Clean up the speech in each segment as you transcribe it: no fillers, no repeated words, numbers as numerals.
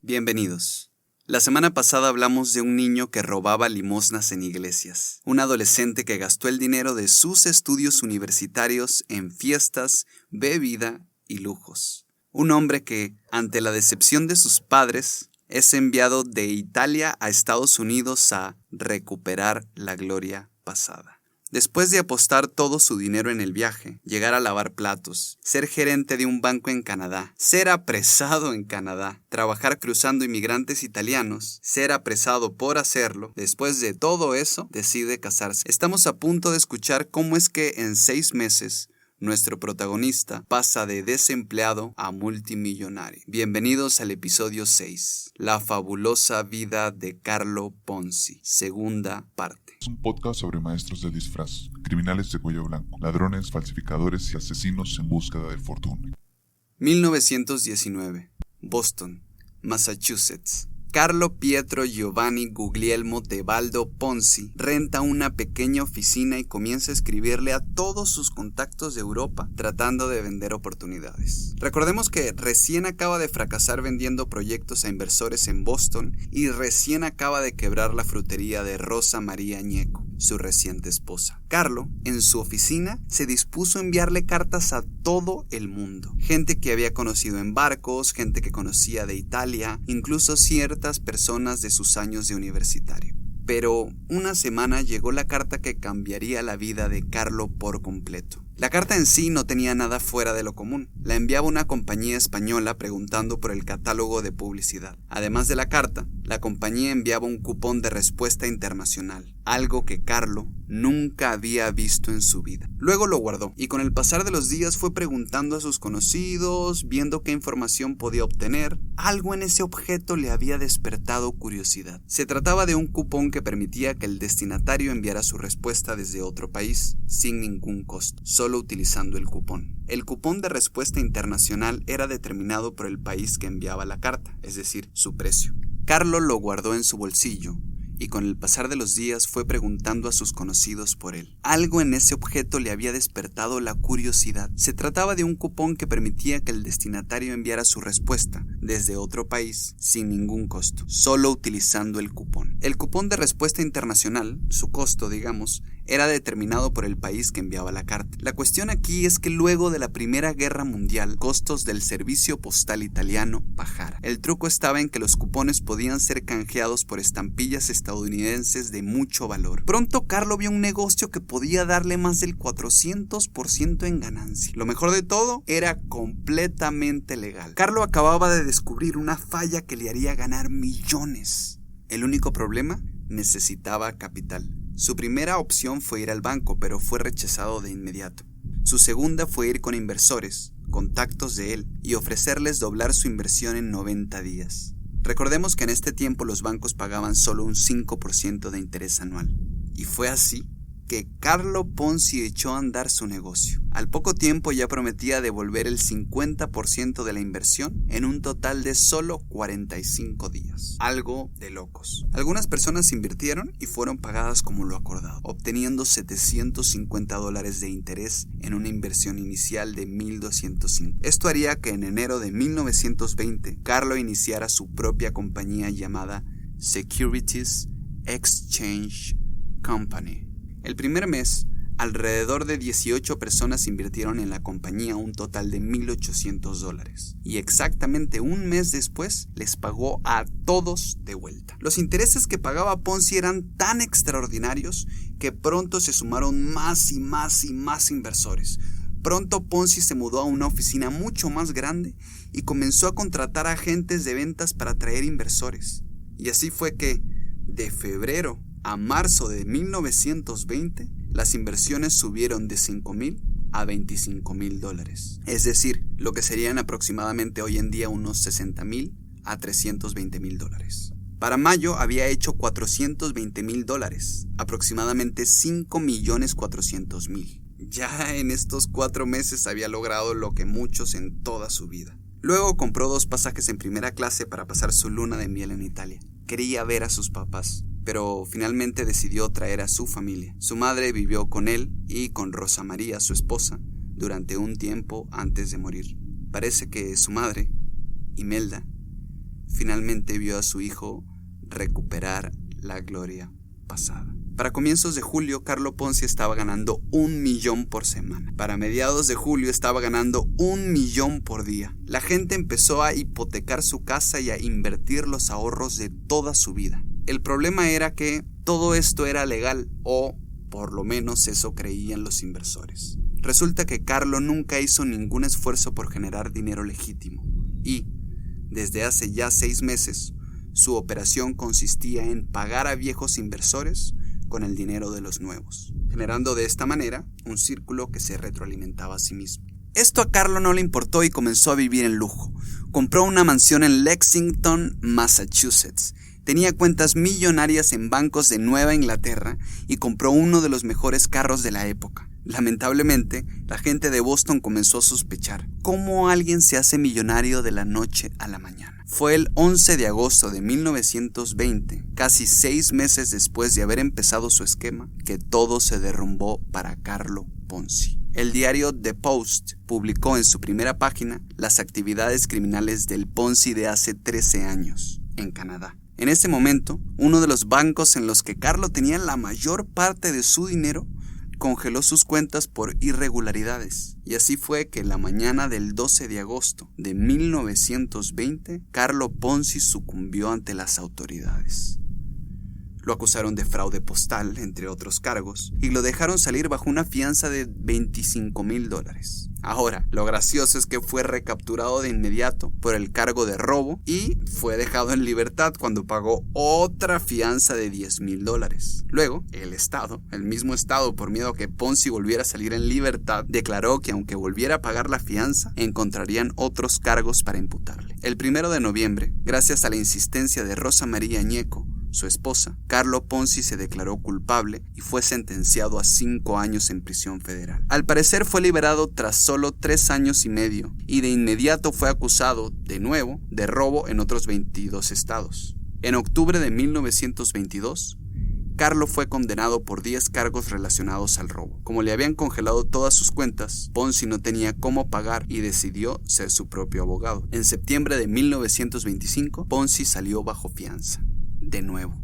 Bienvenidos. La semana pasada hablamos de un niño que robaba limosnas en iglesias, un adolescente que gastó el dinero de sus estudios universitarios en fiestas, bebida y lujos. Un hombre que, ante la decepción de sus padres, es enviado de Italia a Estados Unidos a recuperar la gloria pasada. Después de apostar todo su dinero en el viaje, llegar a lavar platos, ser gerente de un banco en Canadá, ser apresado en Canadá, trabajar cruzando inmigrantes italianos, ser apresado por hacerlo, después de todo eso, decide casarse. Estamos a punto de escuchar cómo es que en 6 meses, nuestro protagonista pasa de desempleado a multimillonario. Bienvenidos al episodio 6, La fabulosa vida de Carlo Ponzi, segunda parte. Es un podcast sobre maestros de disfraz, criminales de cuello blanco, ladrones, falsificadores y asesinos en búsqueda de fortuna. 1919, Boston, Massachusetts. Carlo Pietro Giovanni Guglielmo Tebaldo Ponzi renta una pequeña oficina y comienza a escribirle a todos sus contactos de Europa tratando de vender oportunidades. Recordemos que recién acaba de fracasar vendiendo proyectos a inversores en Boston y recién acaba de quebrar la frutería de Rosa María Ñeco, su reciente esposa. Carlo, en su oficina, se dispuso a enviarle cartas a todo el mundo. Gente que había conocido en barcos, gente que conocía de Italia, incluso ciertas personas de sus años de universitario. Pero una semana llegó la carta que cambiaría la vida de Carlo por completo. La carta en sí no tenía nada fuera de lo común. La enviaba una compañía española preguntando por el catálogo de publicidad. Además de la carta, la compañía enviaba un cupón de respuesta internacional, algo que Carlo nunca había visto en su vida. Luego lo guardó y con el pasar de los días fue preguntando a sus conocidos, viendo qué información podía obtener. Algo en ese objeto le había despertado curiosidad. Se trataba de un cupón que permitía que el destinatario enviara su respuesta desde otro país, sin ningún costo, solo utilizando el cupón. El cupón de respuesta internacional era determinado por el país que enviaba la carta, es decir, su precio. Carlo lo guardó en su bolsillo y con el pasar de los días fue preguntando a sus conocidos por él. Algo en ese objeto le había despertado la curiosidad. Se trataba de un cupón que permitía que el destinatario enviara su respuesta desde otro país sin ningún costo, solo utilizando el cupón. El cupón de respuesta internacional, su costo, digamos, era determinado por el país que enviaba la carta. La cuestión aquí es que luego de la Primera Guerra Mundial, costos del servicio postal italiano bajaron. El truco estaba en que los cupones podían ser canjeados por estampillas estadounidenses de mucho valor. Pronto Carlo vio un negocio que podía darle más del 400% en ganancia. Lo mejor de todo, era completamente legal. Carlo acababa de descubrir una falla que le haría ganar millones. El único problema, necesitaba capital. Su primera opción fue ir al banco, pero fue rechazado de inmediato. Su segunda fue ir con inversores, contactos de él, y ofrecerles doblar su inversión en 90 días. Recordemos que en este tiempo los bancos pagaban solo un 5% de interés anual. Y fue así que Carlo Ponzi echó a andar su negocio. Al poco tiempo ya prometía devolver el 50% de la inversión en un total de solo 45 días. Algo de locos. Algunas personas invirtieron y fueron pagadas como lo acordado, obteniendo $750 de interés en una inversión inicial de $1,205. Esto haría que en enero de 1920, Carlo iniciara su propia compañía llamada Securities Exchange Company. El primer mes, alrededor de 18 personas invirtieron en la compañía un total de $1,800 y exactamente un mes después les pagó a todos de vuelta. Los intereses que pagaba Ponzi eran tan extraordinarios que pronto se sumaron más y más y más inversores. Pronto Ponzi se mudó a una oficina mucho más grande y comenzó a contratar agentes de ventas para atraer inversores. Y así fue que, de febrero a marzo de 1920, las inversiones subieron de $5,000 a $25,000. Es decir, lo que serían aproximadamente hoy en día unos $60,000 a $320,000. Para mayo había hecho $420,000, aproximadamente $5,400,000. Ya en estos 4 meses había logrado lo que muchos en toda su vida. Luego compró 2 pasajes en primera clase para pasar su luna de miel en Italia. Quería ver a sus papás, pero finalmente decidió traer a su familia. Su madre vivió con él y con Rosa María, su esposa, durante un tiempo antes de morir. Parece que su madre, Imelda, finalmente vio a su hijo recuperar la gloria pasada. Para comienzos de julio, Carlo Ponzi estaba ganando 1 millón por semana. Para mediados de julio estaba ganando 1 millón por día. La gente empezó a hipotecar su casa y a invertir los ahorros de toda su vida. El problema era que todo esto era legal, o por lo menos eso creían los inversores. Resulta que Carlo nunca hizo ningún esfuerzo por generar dinero legítimo y, desde hace ya 6 meses, su operación consistía en pagar a viejos inversores con el dinero de los nuevos, generando de esta manera un círculo que se retroalimentaba a sí mismo. Esto a Carlo no le importó y comenzó a vivir en lujo. Compró una mansión en Lexington, Massachusetts. Tenía cuentas millonarias en bancos de Nueva Inglaterra y compró uno de los mejores carros de la época. Lamentablemente, la gente de Boston comenzó a sospechar cómo alguien se hace millonario de la noche a la mañana. Fue el 11 de agosto de 1920, casi 6 meses después de haber empezado su esquema, que todo se derrumbó para Carlo Ponzi. El diario The Post publicó en su primera página las actividades criminales del Ponzi de hace 13 años, en Canadá. En ese momento, uno de los bancos en los que Carlo tenía la mayor parte de su dinero congeló sus cuentas por irregularidades. Y así fue que la mañana del 12 de agosto de 1920, Carlo Ponzi sucumbió ante las autoridades. Lo acusaron de fraude postal, entre otros cargos, y lo dejaron salir bajo una fianza de $25,000. Ahora, lo gracioso es que fue recapturado de inmediato por el cargo de robo y fue dejado en libertad cuando pagó otra fianza de $10,000. Luego, el mismo Estado, por miedo a que Ponzi volviera a salir en libertad, declaró que aunque volviera a pagar la fianza, encontrarían otros cargos para imputarle. El 1 de noviembre, gracias a la insistencia de Rosa María Ñeco, su esposa, Carlo Ponzi se declaró culpable y fue sentenciado a 5 años en prisión federal. Al parecer fue liberado tras solo 3 años y medio y de inmediato fue acusado, de nuevo, de robo en otros 22 estados. En octubre de 1922, Carlo fue condenado por 10 cargos relacionados al robo. Como le habían congelado todas sus cuentas, Ponzi no tenía cómo pagar y decidió ser su propio abogado. En septiembre de 1925, Ponzi salió bajo fianza. De nuevo.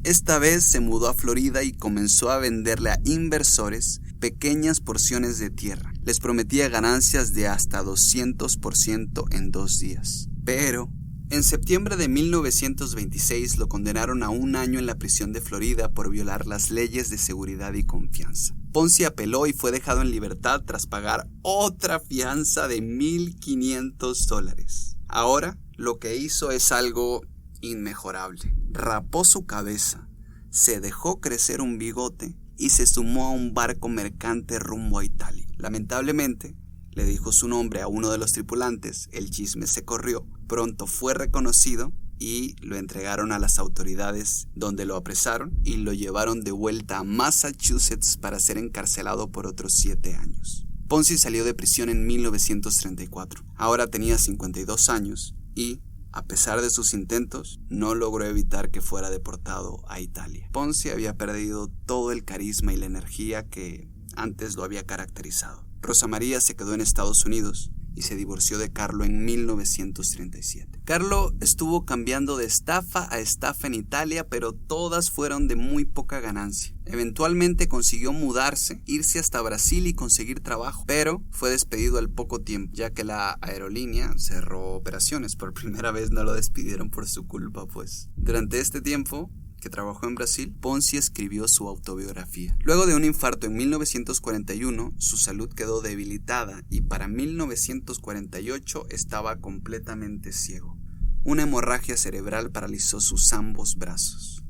Esta vez se mudó a Florida y comenzó a venderle a inversores pequeñas porciones de tierra. Les prometía ganancias de hasta 200% en 2 días. Pero en septiembre de 1926 lo condenaron a 1 año en la prisión de Florida por violar las leyes de seguridad y confianza. Ponzi apeló y fue dejado en libertad tras pagar otra fianza de $1,500. Ahora lo que hizo es algo inmejorable. Rapó su cabeza, se dejó crecer un bigote y se sumó a un barco mercante rumbo a Italia. Lamentablemente, le dijo su nombre a uno de los tripulantes, el chisme se corrió, pronto fue reconocido y lo entregaron a las autoridades, donde lo apresaron y lo llevaron de vuelta a Massachusetts para ser encarcelado por otros 7 años. Ponzi salió de prisión en 1934. Ahora tenía 52 años y, a pesar de sus intentos, no logró evitar que fuera deportado a Italia. Ponzi había perdido todo el carisma y la energía que antes lo había caracterizado. Rosa María se quedó en Estados Unidos y se divorció de Carlo en 1937. Carlo estuvo cambiando de estafa a estafa en Italia, pero todas fueron de muy poca ganancia. Eventualmente consiguió mudarse, irse hasta Brasil y conseguir trabajo, pero fue despedido al poco tiempo, ya que la aerolínea cerró operaciones. Por primera vez no lo despidieron por su culpa, pues. Durante este tiempo que trabajó en Brasil, Ponzi escribió su autobiografía. Luego de un infarto en 1941, su salud quedó debilitada y para 1948 estaba completamente ciego. Una hemorragia cerebral paralizó sus ambos brazos.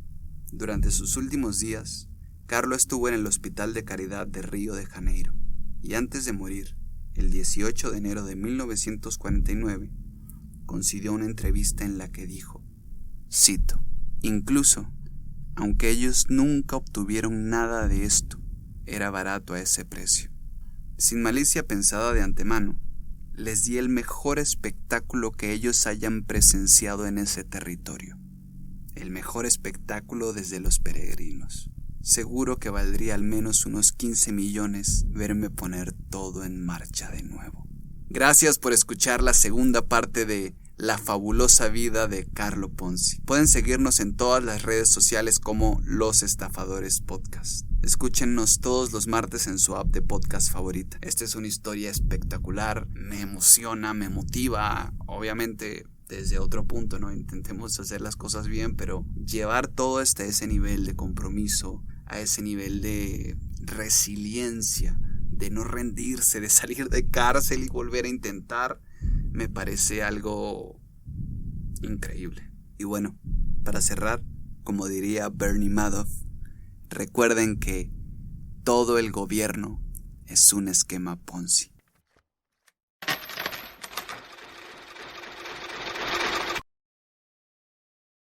Durante sus últimos días, Carlo estuvo en el Hospital de Caridad de Río de Janeiro y antes de morir, el 18 de enero de 1949, concedió una entrevista en la que dijo, cito, «Incluso, aunque ellos nunca obtuvieron nada de esto, era barato a ese precio. Sin malicia pensada de antemano, les di el mejor espectáculo que ellos hayan presenciado en ese territorio. El mejor espectáculo desde los peregrinos. Seguro que valdría al menos unos 15 millones verme poner todo en marcha de nuevo». Gracias por escuchar la segunda parte de La fabulosa vida de Carlo Ponzi. Pueden seguirnos en todas las redes sociales como Los Estafadores Podcast. Escúchenos todos los martes en su app de podcast favorita. Esta es una historia espectacular, me emociona, me motiva, obviamente desde otro punto, ¿no? Intentemos hacer las cosas bien, pero llevar todo hasta ese nivel de compromiso, a ese nivel de resiliencia, de no rendirse, de salir de cárcel y volver a intentar, me parece algo increíble. Y bueno, para cerrar, como diría Bernie Madoff, recuerden que todo el gobierno es un esquema Ponzi.